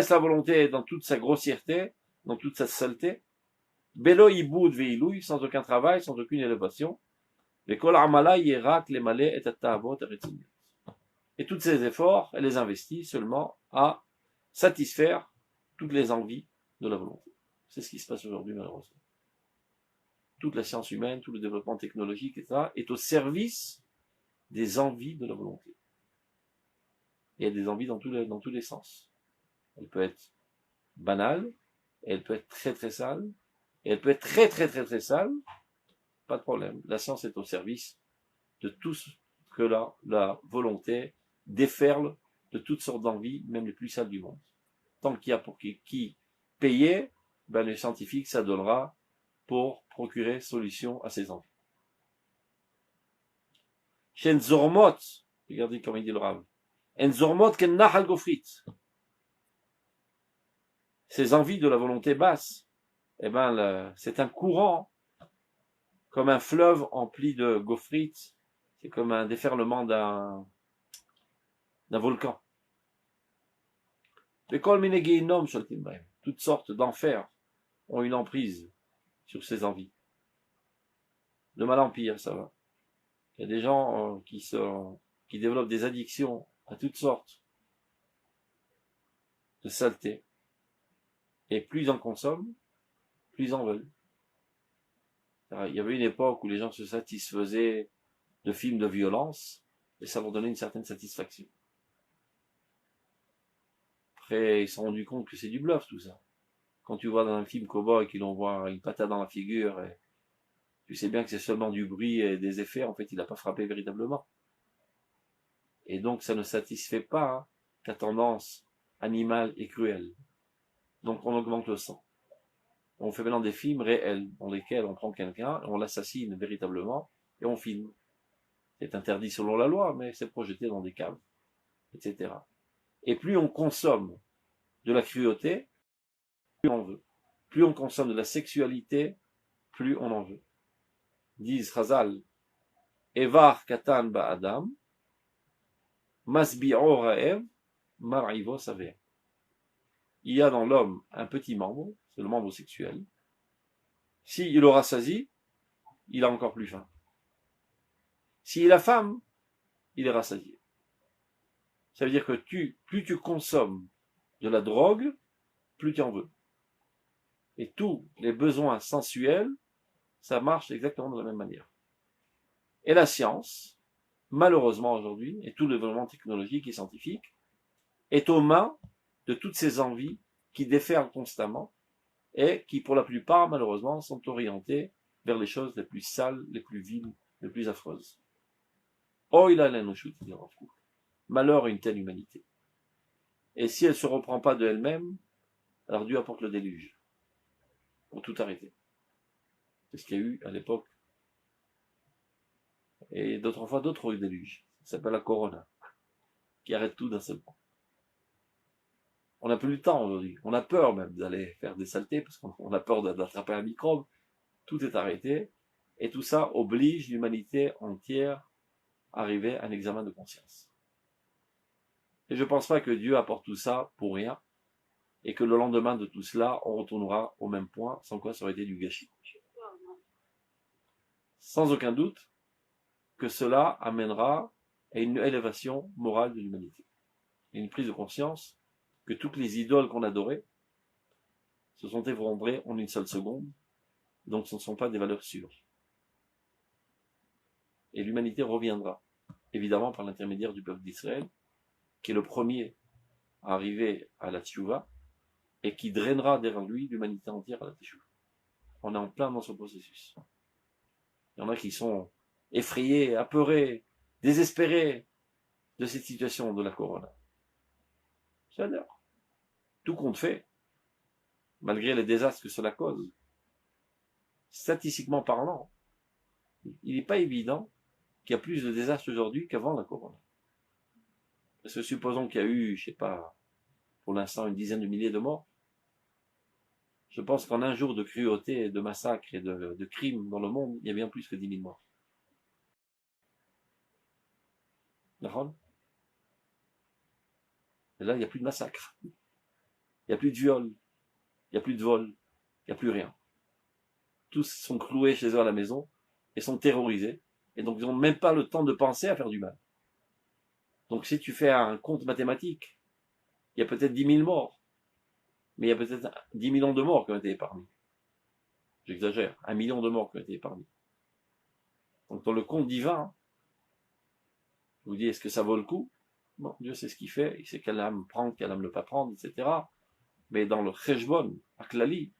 la volonté dans toute sa grossièreté, dans toute sa saleté, belo iboud veilouy, sans aucun travail, sans aucune élévation, et tous ces efforts, elle les investit seulement à satisfaire toutes les envies de la volonté. C'est ce qui se passe aujourd'hui, malheureusement. Toute la science humaine, tout le développement technologique, etc., est au service des envies de la volonté. Il y a des envies dans tous les sens. Elle peut être banale, et elle peut être très très sale, et elle peut être très très très très sale, pas de problème. La science est au service de tout ce que la volonté déferle de toutes sortes d'envies, même les plus sales du monde. Tant qu'il y a pour qui payer, ben les scientifiques s'adonnera pour procurer solution à ces envies. Shen Zormot, regardez comme il dit le Rav, En Zormot ken Nahal Gofrit. Ces envies de la volonté basse, eh ben, c'est un courant, comme un fleuve empli de gofrites, c'est comme un déferlement d'un volcan. Toutes sortes d'enfers ont une emprise sur ces envies. De mal en pire, ça va. Il y a des gens qui développent des addictions à toutes sortes de saleté. Et plus ils en consomment, plus ils en veulent. Il y avait une époque où les gens se satisfaisaient de films de violence, et ça leur donnait une certaine satisfaction. Après, ils se sont rendus compte que c'est du bluff, tout ça. Quand tu vois dans un film cowboy qu'ils l'envoie une patate dans la figure, et tu sais bien que c'est seulement du bruit et des effets, en fait, il n'a pas frappé véritablement. Et donc, ça ne satisfait pas ta tendance animale et cruelle. Donc, on augmente le sang. On fait maintenant des films réels, dans lesquels on prend quelqu'un, on l'assassine véritablement, et on filme. C'est interdit selon la loi, mais c'est projeté dans des caves, etc. Et plus on consomme de la cruauté, plus on en veut. Plus on consomme de la sexualité, plus on en veut. Disent Chazal, Evar katan ba'adam, masbi'o ra'ev, mar'ivo saver. Il y a dans l'homme un petit membre, c'est le membre sexuel. S'il le rassasie, il a encore plus faim. S'il a faim, il est rassasié. Ça veut dire que plus tu consommes de la drogue, plus tu en veux. Et tous les besoins sensuels, ça marche exactement de la même manière. Et la science, malheureusement aujourd'hui, et tout le développement technologique et scientifique, est aux mains de toutes ces envies qui déferlent constamment et qui, pour la plupart, malheureusement, sont orientées vers les choses les plus sales, les plus viles, les plus affreuses. Oh, il a l'enoshut, dit Rav Kook. Malheur à une telle humanité. Et si elle ne se reprend pas de elle-même, alors Dieu apporte le déluge pour tout arrêter. C'est ce qu'il y a eu à l'époque. Et d'autres fois, d'autres déluges. Ça s'appelle la corona, qui arrête tout d'un seul coup. On n'a plus le temps aujourd'hui. On a peur même d'aller faire des saletés, parce qu'on a peur d'attraper un microbe. Tout est arrêté. Et tout ça oblige l'humanité entière à arriver à un examen de conscience. Et je ne pense pas que Dieu apporte tout ça pour rien, et que le lendemain de tout cela, on retournera au même point, sans quoi ça aurait été du gâchis. Sans aucun doute que cela amènera à une élévation morale de l'humanité. Et une prise de conscience que toutes les idoles qu'on adorait se sont effondrées en une seule seconde, donc ce ne sont pas des valeurs sûres. Et l'humanité reviendra, évidemment par l'intermédiaire du peuple d'Israël, qui est le premier à arriver à la Teshuvah, et qui drainera derrière lui l'humanité entière à la Teshuvah. On est en plein dans ce processus. Il y en a qui sont effrayés, apeurés, désespérés de cette situation de la corona. C'est-à-dire, tout compte fait, malgré les désastres que cela cause, statistiquement parlant, il n'est pas évident qu'il y a plus de désastres aujourd'hui qu'avant la corona. Parce que supposons qu'il y a eu, je sais pas, pour l'instant une dizaine de milliers de morts. Je pense qu'en un jour de cruauté, de massacres et de crimes dans le monde, il y a bien plus que 10 000 morts. D'accord ? Et là, il n'y a plus de massacres. Il n'y a plus de viols. Il n'y a plus de vols. Il n'y a plus rien. Tous sont cloués chez eux à la maison et sont terrorisés. Et donc, ils n'ont même pas le temps de penser à faire du mal. Donc, si tu fais un compte mathématique, il y a peut-être 10 000 morts. Mais il y a peut-être 10 millions de morts qui ont été épargnés. J'exagère. 1 million de morts qui ont été épargnés. Donc, dans le compte divin, je vous dis, est-ce que ça vaut le coup? Bon, Dieu sait ce qu'il fait. Il sait quelle âme prendre, quelle âme ne pas prendre, etc. Mais dans le Cheshbon, Aklali,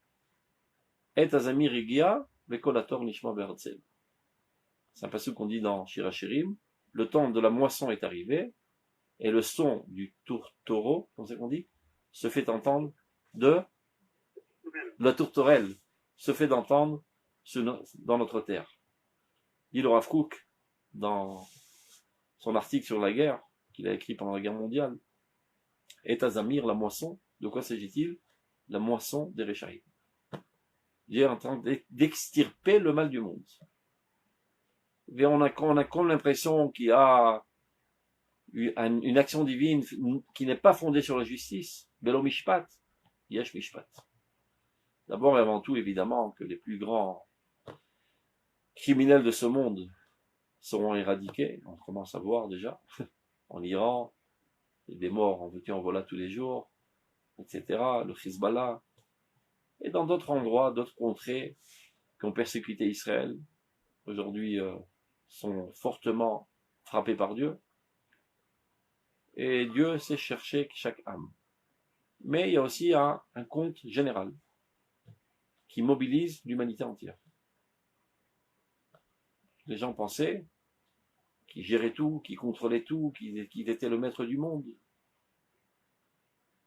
Et azamir igia, vekolator nishma be'artzel. C'est un passage qu'on dit dans Shir HaShirim. Le temps de la moisson est arrivé, et le son du tourtereau, comment c'est qu'on dit, se fait entendre de la tourterelle, se fait entendre dans notre terre. Dit le Rav Kook, dans son article sur la guerre, qu'il a écrit pendant la guerre mondiale, Et azamir, la moisson, de quoi s'agit-il? La moisson des Réchaïm. Dieu est en train d'extirper le mal du monde. Et on a comme l'impression qu'il y a une action divine qui n'est pas fondée sur la justice. Belo mishpat, yesh mishpat. D'abord et avant tout, évidemment, que les plus grands criminels de ce monde seront éradiqués. On commence à voir déjà. En Iran, il y a des morts en veux-tu en voilà tous les jours, etc. Le Hezbollah. Et dans d'autres endroits, d'autres contrées qui ont persécuté Israël, aujourd'hui sont fortement frappés par Dieu. Et Dieu sait chercher chaque âme. Mais il y a aussi un compte général qui mobilise l'humanité entière. Les gens pensaient qu'ils géraient tout, qu'ils contrôlaient tout, qu'ils étaient le maître du monde.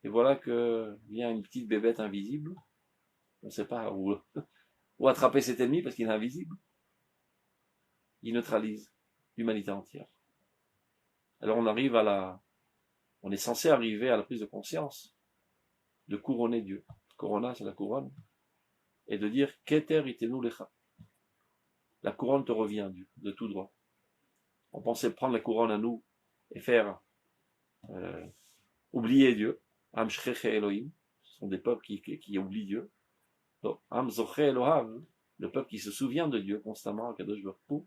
Et voilà que vient une petite bébête invisible. On ne sait pas où attraper cet ennemi parce qu'il est invisible. Il neutralise l'humanité entière. Alors on est censé arriver à la prise de conscience, de couronner Dieu. Corona, c'est la couronne. Et de dire, Keter itenu lecha. La couronne te revient, Dieu, de tout droit. On pensait prendre la couronne à nous et faire oublier Dieu. Am Shcheche Elohim, ce sont des peuples qui oublient Dieu. Donc, Am Zoche Elohav, le peuple qui se souvient de Dieu constamment, Kadosh Baruch Hu,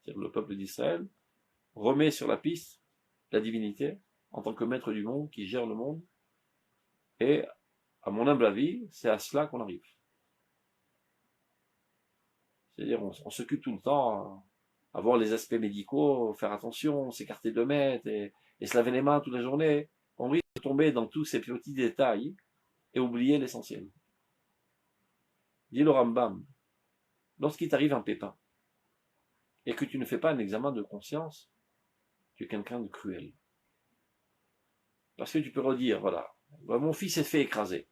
c'est-à-dire le peuple d'Israël, remet sur la piste la divinité en tant que maître du monde, qui gère le monde. Et, à mon humble avis, c'est à cela qu'on arrive. C'est-à-dire, on s'occupe tout le temps à voir les aspects médicaux, faire attention, s'écarter de mètres et se laver les mains toute la journée. On risque de tomber dans tous ces petits détails et oublier l'essentiel. Dit le Rambam, lorsqu'il t'arrive un pépin et que tu ne fais pas un examen de conscience, tu es quelqu'un de cruel. Parce que tu peux redire, voilà, mon fils s'est fait écraser.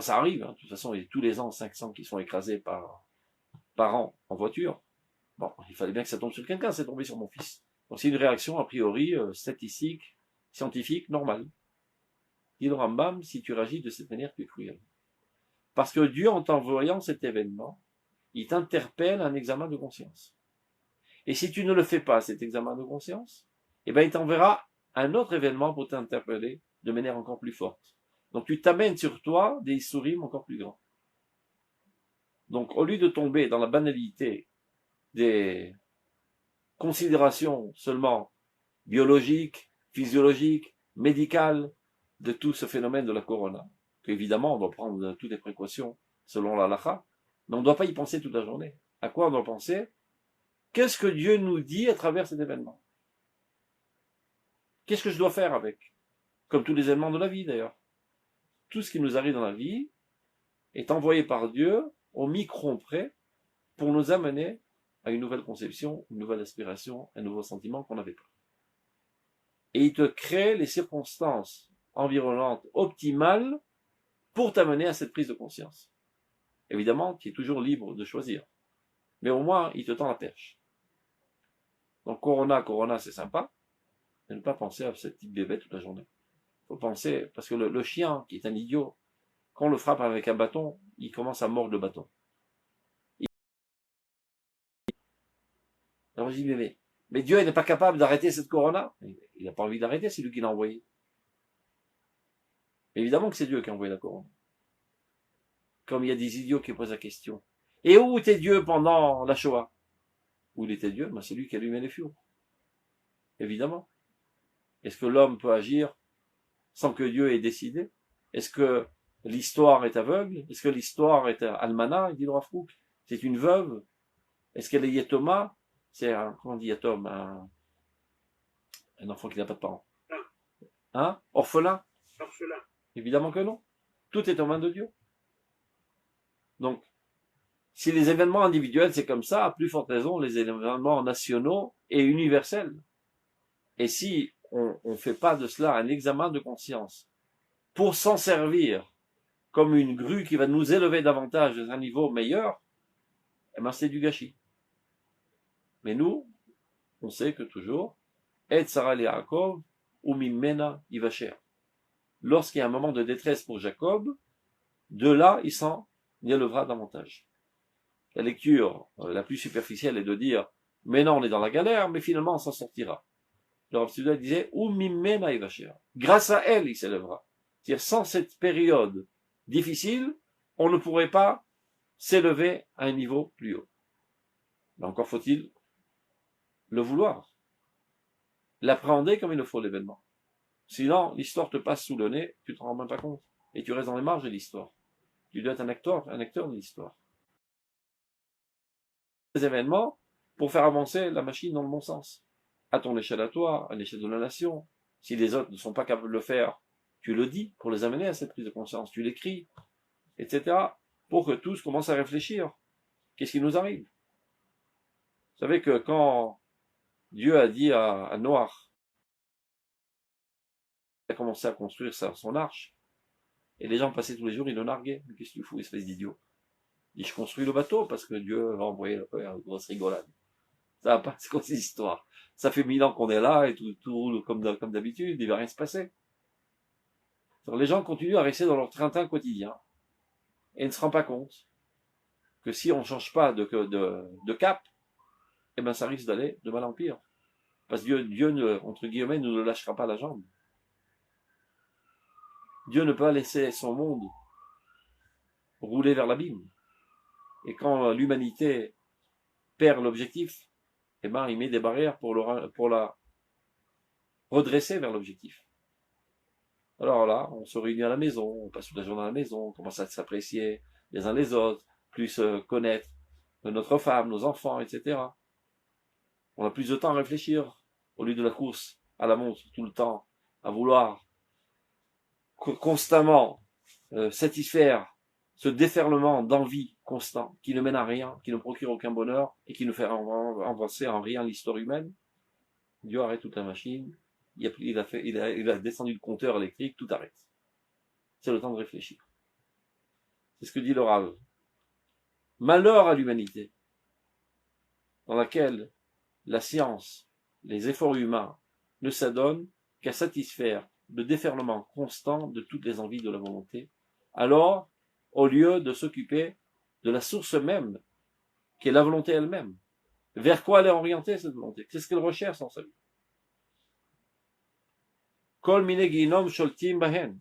Ça arrive, hein. De toute façon, il y a tous les ans 500 qui sont écrasés par an en voiture. Bon, il fallait bien que ça tombe sur quelqu'un, c'est tombé sur mon fils. Donc c'est une réaction a priori statistique, scientifique, normale. Dit le Rambam, si tu réagis de cette manière, tu es cruel. Parce que Dieu, en t'envoyant cet événement, il t'interpelle à un examen de conscience. Et si tu ne le fais pas, cet examen de conscience, eh ben il t'enverra un autre événement pour t'interpeller de manière encore plus forte. Donc tu t'amènes sur toi des issourim encore plus grands. Donc au lieu de tomber dans la banalité des considérations seulement biologiques, physiologiques, médicales de tout ce phénomène de la corona, qu'évidemment on doit prendre toutes les précautions selon la halakha, mais on ne doit pas y penser toute la journée. À quoi on doit penser? Qu'est-ce que Dieu nous dit à travers cet événement? Qu'est-ce que je dois faire avec? Comme tous les éléments de la vie d'ailleurs. Tout ce qui nous arrive dans la vie est envoyé par Dieu au micron près pour nous amener à une nouvelle conception, une nouvelle aspiration, un nouveau sentiment qu'on n'avait pas. Et il te crée les circonstances environnantes optimales pour t'amener à cette prise de conscience. Évidemment, tu es toujours libre de choisir. Mais au moins, il te tend la perche. Donc, Corona, c'est sympa. Mais ne pas penser à ce petit bébé toute la journée. Il faut penser, parce que le chien, qui est un idiot, quand on le frappe avec un bâton, il commence à mordre le bâton. Alors je dis, mais Dieu n'est pas capable d'arrêter cette Corona. Il n'a pas envie d'arrêter, c'est lui qui l'a envoyé. Évidemment que c'est Dieu qui a envoyé la Corona. Comme il y a des idiots qui posent la question. Et où était Dieu pendant la Shoah? Où il était Dieu? Ben, c'est lui qui allumait les fours. Évidemment. Est-ce que l'homme peut agir sans que Dieu ait décidé? Est-ce que l'histoire est aveugle? Est-ce que l'histoire est almana? Il dit le Rav Kook. C'est une veuve? Est-ce qu'elle est yetoma? C'est un, comment on dit yatom? Un enfant qui n'a pas de parents. Hein? Orphelin? Orphelin. Évidemment que non. Tout est aux mains de Dieu. Donc, si les événements individuels c'est comme ça, à plus forte raison les événements nationaux et universels. Et si on ne fait pas de cela un examen de conscience pour s'en servir comme une grue qui va nous élever davantage à un niveau meilleur, eh ben c'est du gâchis. Mais nous, on sait que toujours, Et Sarah le Yaakov, ou Mimena Ivacher. Lorsqu'il y a un moment de détresse pour Jacob, de là, il s'en élèvera davantage. La lecture la plus superficielle est de dire, mais non, on est dans la galère, mais finalement, on s'en sortira. Le Rav Sudal disait, ou Mimena Ivacher. Grâce à elle, il s'élèvera. C'est-à-dire, sans cette période difficile, on ne pourrait pas s'élever à un niveau plus haut. Mais encore faut-il le vouloir. L'appréhender comme il le faut, l'événement. Sinon, l'histoire te passe sous le nez, tu te rends même pas compte. Et tu restes dans les marges de l'histoire. Tu dois être un acteur de l'histoire. Des événements pour faire avancer la machine dans le bon sens. À ton échelle à toi, à l'échelle de la nation. Si les autres ne sont pas capables de le faire, tu le dis pour les amener à cette prise de conscience. Tu l'écris, etc. Pour que tous commencent à réfléchir. Qu'est-ce qui nous arrive? Vous savez que quand Dieu a dit à Noach, il a commencé à construire son arche, et les gens passaient tous les jours, ils le narguaient. Mais qu'est-ce que tu fous, espèce d'idiot? Il dit, je construis le bateau parce que Dieu va envoyer une grosse rigolade. Ça va pas, c'est quoi cette histoire? Ça fait 1000 ans qu'on est là et tout roule comme d'habitude, il va rien se passer. Alors, les gens continuent à rester dans leur train-train quotidien et ne se rendent pas compte que si on ne change pas de cap, eh ben ça risque d'aller de mal en pire. Parce que Dieu entre guillemets, ne nous lâchera pas la jambe. Dieu ne peut pas laisser son monde rouler vers l'abîme. Et quand l'humanité perd l'objectif, eh ben, il met des barrières pour la redresser vers l'objectif. Alors là, on se réunit à la maison, on passe toute la journée à la maison, on commence à s'apprécier les uns les autres, plus connaître notre femme, nos enfants, etc. On a plus de temps à réfléchir, au lieu de la course à la montre tout le temps, à vouloir constamment satisfaire ce déferlement d'envie constant qui ne mène à rien, qui ne procure aucun bonheur et qui ne fait avancer en rien l'histoire humaine. Dieu arrête toute la machine, il a descendu le compteur électrique, tout arrête. C'est le temps de réfléchir. C'est ce que dit le Rav. Malheur à l'humanité, dans laquelle la science, les efforts humains ne s'adonnent qu'à satisfaire le déferlement constant de toutes les envies de la volonté, alors, au lieu de s'occuper de la source même, qui est la volonté elle-même, vers quoi elle est orientée cette volonté, c'est ce qu'elle recherche en sa vie. Kol mine ginom sholtim bahen.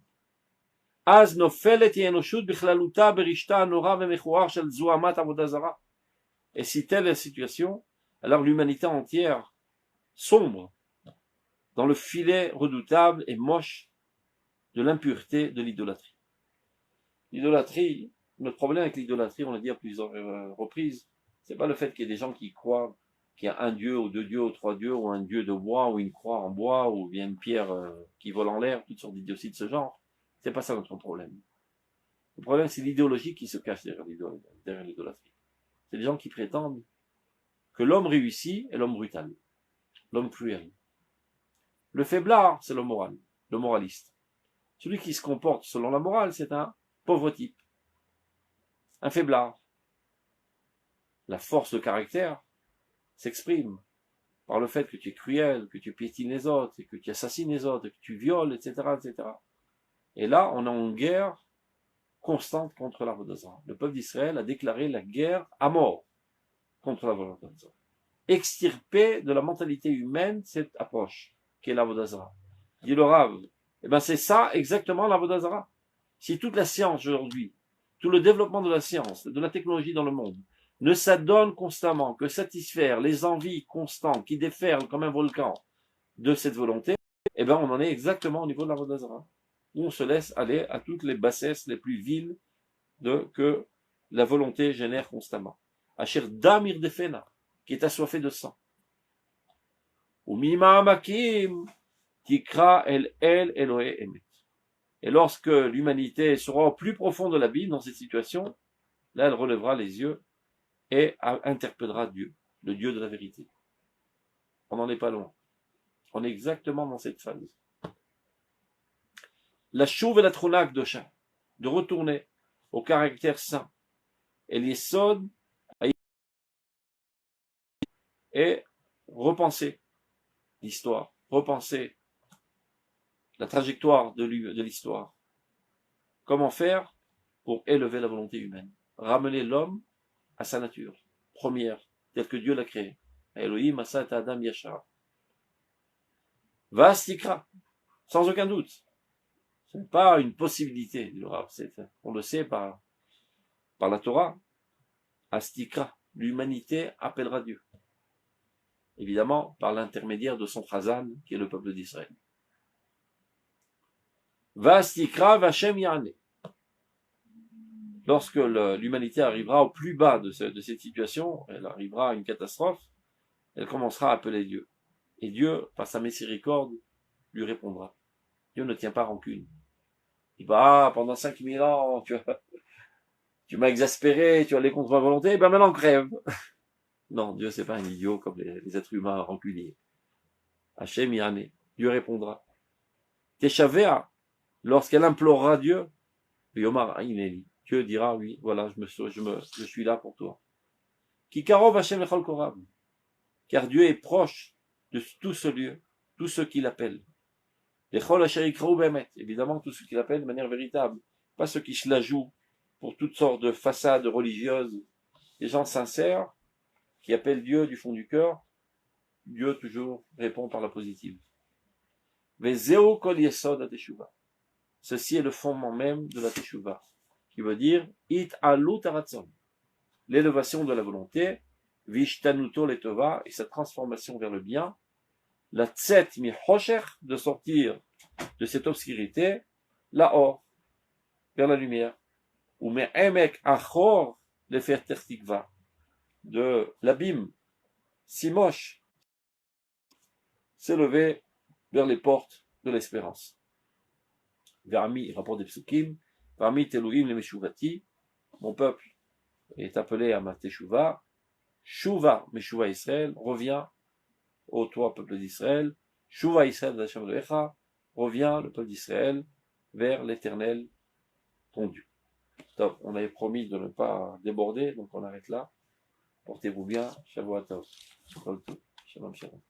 Az nofelet yenushut bichlaluta berishta anora vemechuar shel zuamat avodah zara. Et si telle est la situation, alors l'humanité entière sombre dans le filet redoutable et moche de l'impureté de l'idolâtrie. L'idolâtrie, notre problème avec l'idolâtrie, on l'a dit à plusieurs reprises, c'est pas le fait qu'il y ait des gens qui croient qu'il y a un dieu ou deux dieux ou trois dieux ou un dieu de bois ou une croix en bois ou bien une pierre qui vole en l'air, toutes sortes d'idioties de ce genre. C'est pas ça notre problème. Le problème, c'est l'idéologie qui se cache derrière l'idolâtrie. C'est des gens qui prétendent que l'homme réussi est l'homme brutal, l'homme cruel. Le faiblard, c'est l'homme moral, le moraliste. Celui qui se comporte selon la morale, c'est un pauvre type, un faiblard. La force de caractère s'exprime par le fait que tu es cruel, que tu piétines les autres, et que tu assassines les autres, et que tu violes, etc., etc. Et là, on est en guerre constante contre l'Avodah Zarah. Le peuple d'Israël a déclaré la guerre à mort contre l'Avodah Zarah. Extirper de la mentalité humaine cette approche, qui est l'Avodah Zarah. Dit le Rav, eh ben c'est ça exactement l'Avodah Zarah. Si toute la science aujourd'hui, tout le développement de la science, de la technologie dans le monde, ne s'adonne constamment que satisfaire les envies constantes qui déferlent comme un volcan de cette volonté, eh ben on en est exactement au niveau de l'Avodah Zarah, où on se laisse aller à toutes les bassesses les plus viles que la volonté génère constamment. Asher damir defena, qui est assoiffé de sang. Ou mima amakim, tikra el Elohe emet. Et lorsque l'humanité sera au plus profond de l'abîme dans cette situation, là elle relèvera les yeux et interpellera Dieu, le Dieu de la vérité. On n'en est pas loin. On est exactement dans cette phase. La chouve et la tronak de chat, de retourner au caractère saint, et les sods et repenser l'histoire, repenser la trajectoire de l'histoire. Comment faire pour élever la volonté humaine, ramener l'homme à sa nature première, telle que Dieu l'a créée. Elohim asat Adam yashar. Vastikra, sans aucun doute. Ce n'est pas une possibilité, dit le Rav. On le sait par la Torah. Astikra, l'humanité appellera Dieu. Évidemment, par l'intermédiaire de son Chazan, qui est le peuple d'Israël. Vastikra Vashem Yane. Lorsque l'humanité arrivera au plus bas de cette situation, elle arrivera à une catastrophe, elle commencera à appeler Dieu. Et Dieu, par sa miséricorde, lui répondra. Dieu ne tient pas rancune. Il va, pendant 5000 ans, tu m'as exaspéré, tu allais contre ma volonté, ben maintenant crève. Non, Dieu c'est pas un idiot comme les êtres humains rancuniers. Hachem Yane, Dieu répondra. Teshavea, lorsqu'elle implorera Dieu, Yomar Ineli, Dieu dira, oui, voilà, je suis là pour toi. Kikarov Hachem Echol Korab, car Dieu est proche de tout ce lieu, tous ceux qui l'appellent. Évidemment, tous ceux qui l'appellent de manière véritable, pas ceux qui se la jouent pour toutes sortes de façades religieuses, des gens sincères qui appellent Dieu du fond du cœur, Dieu toujours répond par la positive. Vezeu kol yesod ha-teshuva. Ceci est le fondement même de la teshuva, qui veut dire it alut haratzon, l'élévation de la volonté, vishtanuto letova, et sa transformation vers le bien, la tset mi hosher, de sortir de cette obscurité, la or, vers la lumière, ou me emek achor, le faire tertikva, de l'abîme si moche, s'élever vers les portes de l'espérance. Vermi, rapport des psukim, Vermi telouim le meshuvati, mon peuple est appelé à ma teshuva, Shuva meshuva Israël, reviens ô toi peuple d'Israël, Shuva Israël d'Hashem Elohecha, reviens le peuple d'Israël vers l'Éternel ton Dieu. Donc, on avait promis de ne pas déborder, donc on arrête là. Portez-vous bien, Shavuot Tov. Shalom, shalom.